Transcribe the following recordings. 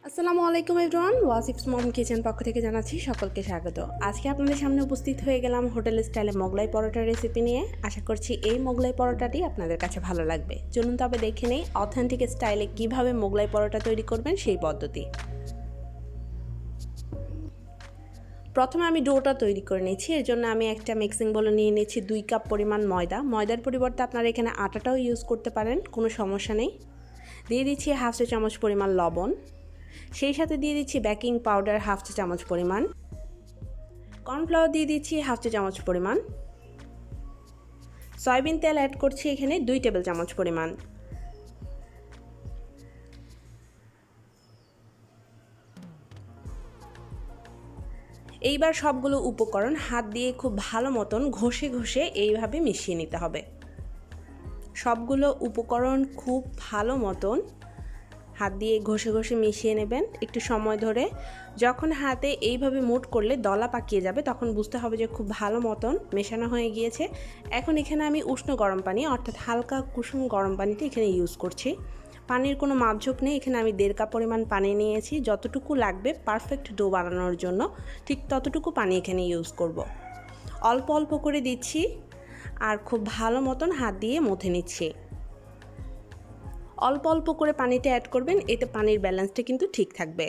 আসসালামু আলাইকুম এভরিওয়ান, ওয়াসিফস মম কিচেন পক্ষ থেকে জানাচ্ছি সকলকে স্বাগত। আজকে আপনাদের সামনে উপস্থিত হয়ে গেলাম হোটেল স্টাইলে মোগলাই পরোটার রেসিপি নিয়ে। আশা করছি এই মোগলাই পরোটাটি আপনাদের কাছে ভালো লাগবে। চলুন তবে দেখে নেই অথেন্টিক স্টাইলে কিভাবে মোগলাই পরোটা তৈরি করবেন সেই পদ্ধতি। প্রথমে আমি ডোটা তৈরি করে নিচ্ছি। এর জন্য আমি একটা মিক্সিং বোলে নিয়ে নিচ্ছি 2 কাপ পরিমাণ ময়দা। ময়দার পরিবর্তে আপনারা এখানে আটাটাও ইউজ করতে পারেন, কোনো সমস্যা নেই। দিয়ে দিচ্ছি হাফ চা চামচ পরিমাণ লবণ, সেই সাথে দিয়ে দিচ্ছি বেকিং পাউডার হাফ চা চামচ পরিমাণ, কর্নফ্লাওয়ার দিয়ে দিচ্ছি হাফ চা চামচ পরিমাণ, সয়াবিন তেল অ্যাড করছি এখানে 2 টেবিল চামচ পরিমাণ। এইবার সবগুলো উপকরণ হাত দিয়ে খুব ভালো মতন ঘষে ঘষে এইভাবে মিশিয়ে নিতে হবে। সবগুলো উপকরণ খুব ভালো মতন হাত দিয়ে ঘষে ঘষে মিশিয়ে নেবেন একটু সময় ধরে। যখন হাতে এইভাবে মুঠ করলে দলা পাকিয়ে যাবে তখন বুঝতে হবে যে খুব ভালো মতন মেশানো হয়ে গিয়েছে। এখন এখানে আমি উষ্ণ গরম পানি অর্থাৎ হালকা কুসুম গরম পানিটা এখানে ইউজ করছি। পানির কোনো মাপঝোপ নেই, এখানে আমি 1.5 কাপ পরিমাণ পানি নিয়েছি। যতটুকু লাগবে পারফেক্ট ডো বানানোর জন্য ঠিক ততটুকু পানি এখানে ইউজ করব। অল্প অল্প করে দিচ্ছি আর খুব ভালো মতন হাত দিয়ে মথে নিচ্ছি। অল্প অল্প করে পানিটা অ্যাড করবেন, এতে পানির ব্যালেন্সটা কিন্তু ঠিক থাকবে।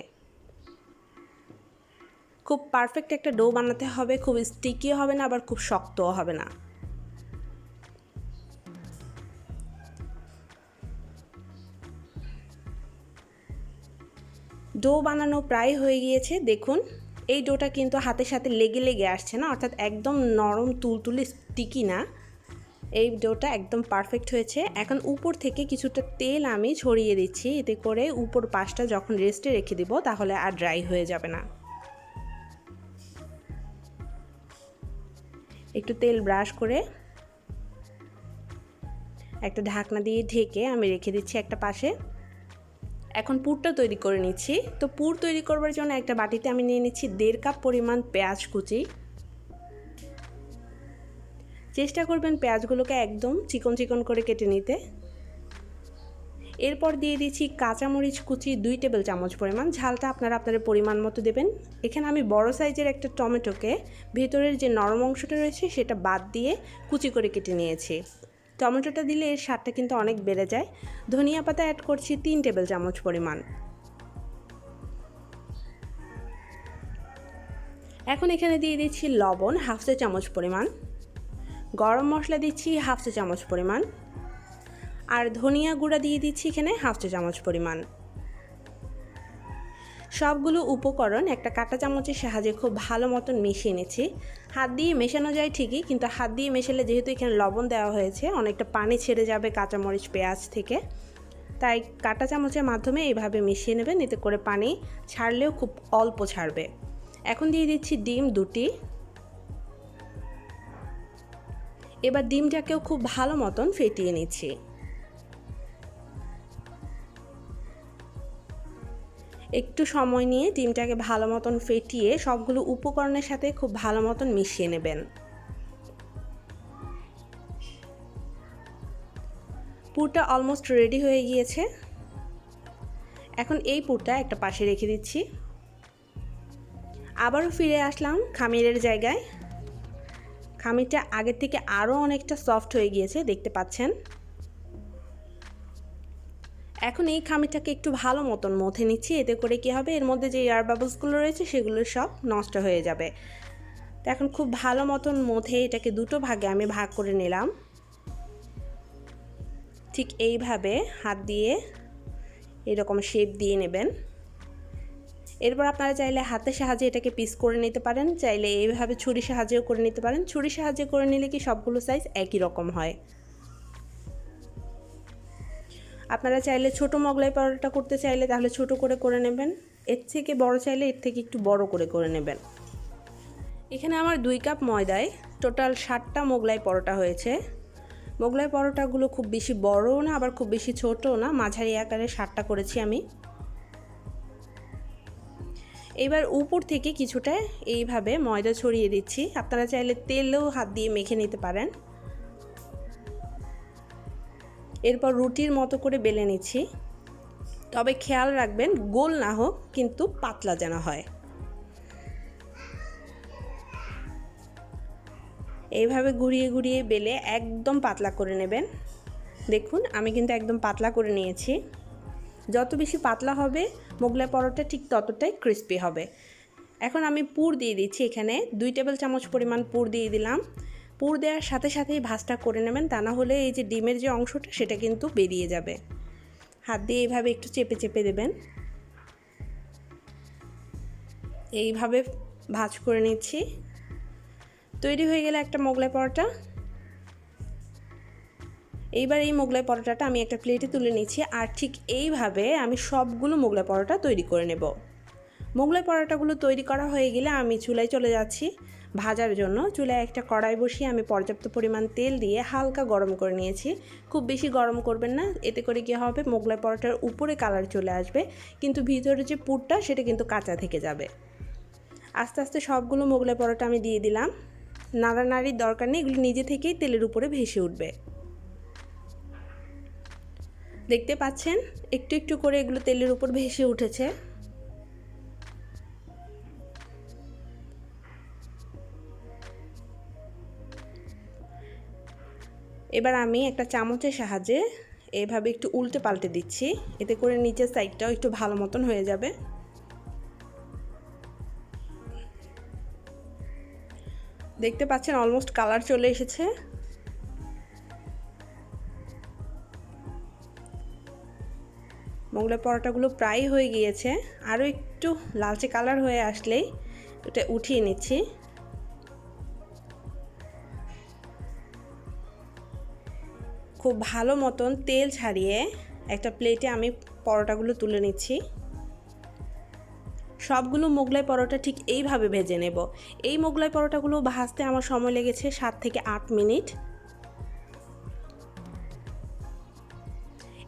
খুব পারফেক্ট একটা ডো বানাতে হবে, খুব স্টিকিও হবে না আবার খুব শক্তও হবে না। ডো বানানো প্রায় হয়ে গিয়েছে, দেখুন এই ডোটা কিন্তু হাতের সাথে লেগে লেগে আসছে না, অর্থাৎ একদম নরম তুলতুলে স্টিকি না। এই ডোটা একদম পারফেক্ট হয়েছে। এখন উপর থেকে কিছুটা তেল আমি ছড়িয়ে দিচ্ছি, এতে করে উপর পাশটা যখন রেস্টে রেখে দিব তাহলে আর ড্রাই হয়ে যাবে না। একটু তেল ব্রাশ করে একটা ঢাকনা দিয়ে ঢেকে আমি রেখে দিচ্ছি একটা পাশে। এখন পুরটা তৈরি করে নিচ্ছি। তো পুর তৈরি করবার জন্য একটা বাটিতে আমি নিয়ে নিচ্ছি 1.5 কাপ পরিমাণ পেঁয়াজ কুচি। চেষ্টা করবেন পেঁয়াজগুলোকে একদম চিকন চিকন করে কেটে নিতে। এরপর দিয়ে দিচ্ছি কাঁচামরিচ কুচি 2 টেবিল চামচ পরিমাণ। ঝালটা আপনারা আপনাদের পরিমাণ মতো দেবেন। এখানে আমি বড় সাইজের একটা টমেটোকে ভেতরের যে নরম অংশটা রয়েছে সেটা বাদ দিয়ে কুচি করে কেটে নিয়েছি। টমেটোটা দিলে এর স্বাদটা কিন্তু অনেক বেড়ে যায়। ধনিয়া পাতা অ্যাড করছি 3 টেবিল চামচ পরিমাণ। এখন এখানে দিয়ে দিচ্ছি লবণ হাফ চা চামচ পরিমাণ, গরম মশলা দিচ্ছি হাফ চা চামচ পরিমাণ, আর ধনিয়া গুঁড়া দিয়ে দিচ্ছি এখানে হাফ চা চামচ পরিমাণ। সবগুলো উপকরণ একটা কাঁটা চামচের সাহায্যে খুব ভালো মতন মিশিয়ে নিচ্ছি। হাত দিয়ে মেশানো যায় ঠিকই, কিন্তু হাত দিয়ে মেশালে যেহেতু এখানে লবণ দেওয়া হয়েছে অনেকটা পানি ছেড়ে যাবে কাঁচামরিচ পেঁয়াজ থেকে, তাই কাঁটা চামচের মাধ্যমে এইভাবে মিশিয়ে নেবেন, এতে করে পানি ছাড়লেও খুব অল্প ছাড়বে। এখন দিয়ে দিচ্ছি ডিম 2টি। এবার ডিমটাকেও খুব ভালো মতন ফেটিয়ে নিচ্ছি। একটু সময় নিয়ে ডিমটাকে ভালো মতন ফেটিয়ে সবগুলো উপকরণের সাথে খুব ভালো মতন মিশিয়ে নেবেন। পুরটা অলমোস্ট রেডি হয়ে গিয়েছে। এখন এই পুরটা একটা পাশে রেখে দিচ্ছি। আবারও ফিরে আসলাম খামিরের জায়গায়। খামিরটা আগের থেকে আরও অনেকটা সফট হয়ে গিয়েছে, দেখতে পাচ্ছেন। এখন এই খামিরটাকে একটু ভালো মতন মথে নিচ্ছি, এতে করে কি হবে এর মধ্যে যে এয়ার বাবলসগুলো রয়েছে সেগুলো সব নষ্ট হয়ে যাবে। তো এখন খুব ভালো মতন মথে এটাকে দুটো ভাগে আমি ভাগ করে নিলাম। ঠিক এইভাবে হাত দিয়ে এরকম শেপ দিয়ে নেবেন। এরপর আপনারা চাইলে হাতের সাহায্যে এটাকে পিস করে নিতে পারেন, চাইলে এইভাবে ছুরির সাহায্যেও করে নিতে পারেন। ছুরির সাহায্যে করে নিলে কি সবগুলো সাইজ একই রকম হয়। আপনারা চাইলে ছোট মোগলাই পরোটা করতে চাইলে তাহলে ছোট করে করে নেবেন, এর থেকে বড় চাইলে এর থেকে একটু বড় করে করে নেবেন। এখানে আমার 2 কাপ ময়দায় টোটাল 60টা মোগলাই পরোটা হয়েছে। মোগলাই পরোটাগুলো খুব বেশি বড়ও না আবার খুব বেশি ছোটও না, মাঝারি আকারে 60টা করেছি আমি। এবার উপর থেকে কিছুটা এইভাবে ময়দা ছড়িয়ে দিচ্ছি। আপনারা চাইলে তেলেও হাত দিয়ে মেখে নিতে পারেন। এরপর রুটির মতো করে বেলে নিচ্ছি। তবে খেয়াল রাখবেন গোল না হোক, কিন্তু পাতলা যেন হয়। এইভাবে ঘুরিয়ে ঘুরিয়ে বেলে একদম পাতলা করে নেবেন। দেখুন আমি কিন্তু একদম পাতলা করে নিয়েছি। যত বেশি পাতলা হবে মোগলাই পরোটা ঠিক ততটাই ক্রিস্পি হবে। এখন আমি পুর দিয়ে দিচ্ছি, এখানে 2 টেবিল চামচ পরিমাণ পুর দিয়ে দিলাম। পুর দেওয়ার সাথে সাথেই ভাঁজটা করে নেবেন, তা না হলে এই যে ডিমের যে অংশটা সেটা কিন্তু বেরিয়ে যাবে। হাত দিয়ে এইভাবে একটু চেপে চেপে দেবেন। এইভাবে ভাঁজ করে নিচ্ছি। তৈরি হয়ে গেলে একটা মোগলাই পরোটা। এইবার এই মোগলাই পরোটাটা আমি একটা প্লেটে তুলে নিচ্ছি, আর ঠিক এইভাবে আমি সবগুলো মোগলাই পরোটা তৈরি করে নেব। মোগলাই পরোটাগুলো তৈরি করা হয়ে গেলে আমি চুলায় চলে যাচ্ছি ভাজার জন্য। চুলায় একটা কড়াই বসিয়ে আমি পর্যাপ্ত পরিমাণ তেল দিয়ে হালকা গরম করে নিয়েছি। খুব বেশি গরম করবেন না, এতে করে কী হবে মোগলাই পরোটার উপরে কালার চলে আসবে, কিন্তু ভিতরে যে পুরটা সেটা কিন্তু কাঁচা থেকে যাবে। আস্তে আস্তে সবগুলো মোগলাই পরোটা আমি দিয়ে দিলাম। নাড়ানাড়ির দরকার নেই, এগুলো নিজে থেকেই তেলের উপরে ভেসে উঠবে। দেখতে পাচ্ছেন একটু একটু করে এগুলো তেলের উপর ভেসে উঠেছে। এবার আমি একটা চামচের সাহায্যে এভাবে একটু উল্টে পাল্টে দিচ্ছি, এতে করে নিচের সাইডটাও একটু ভালো মতন হয়ে যাবে। দেখতে পাচ্ছেন অলমোস্ট কালার চলে এসেছে। মোগলাই পরোটাগুলো প্রায় হয়ে গিয়েছে, আরও একটু লালচে কালার হয়ে আসলেই এটা উঠিয়ে নিচ্ছি। খুব ভালো মতন তেল ছাড়িয়ে একটা প্লেটে আমি পরোটাগুলো তুলে নিচ্ছি। সবগুলো মোগলাই পরোটা ঠিক এইভাবে ভেজে নেব। এই মোগলাই পরোটাগুলো ভাজতে আমার সময় লেগেছে 7 থেকে 8 মিনিট।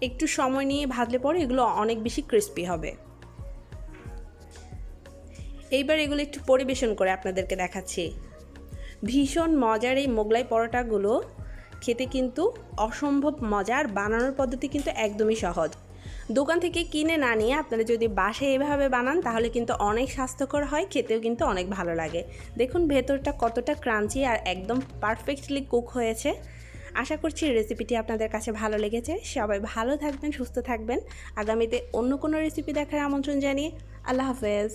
একটু সময় নিয়ে ভাজলে পরে এগুলো অনেক বেশি ক্রিস্পি হবে। এইবার এগুলো একটু পরিবেশন করে আপনাদেরকে দেখাচ্ছি। ভীষণ মজার এই মোগলাই পরোটাগুলো খেতে কিন্তু অসম্ভব মজার, বানানোর পদ্ধতি কিন্তু একদমই সহজ। দোকান থেকে কিনে না নিয়ে আপনারা যদি বাসায় এভাবে বানান তাহলে কিন্তু অনেক স্বাস্থ্যকর হয়, খেতেও কিন্তু অনেক ভালো লাগে। দেখুন ভেতরটা কতটা ক্রাঞ্চি আর একদম পারফেক্টলি কুক হয়েছে। আশা করছি রেসিপিটি আপনাদের কাছে ভালো লেগেছে। সবাই ভালো থাকবেন, সুস্থ থাকবেন। আগামীতে অন্য কোনো রেসিপি দেখার আমন্ত্রণ জানিয়ে আল্লাহ হাফেজ।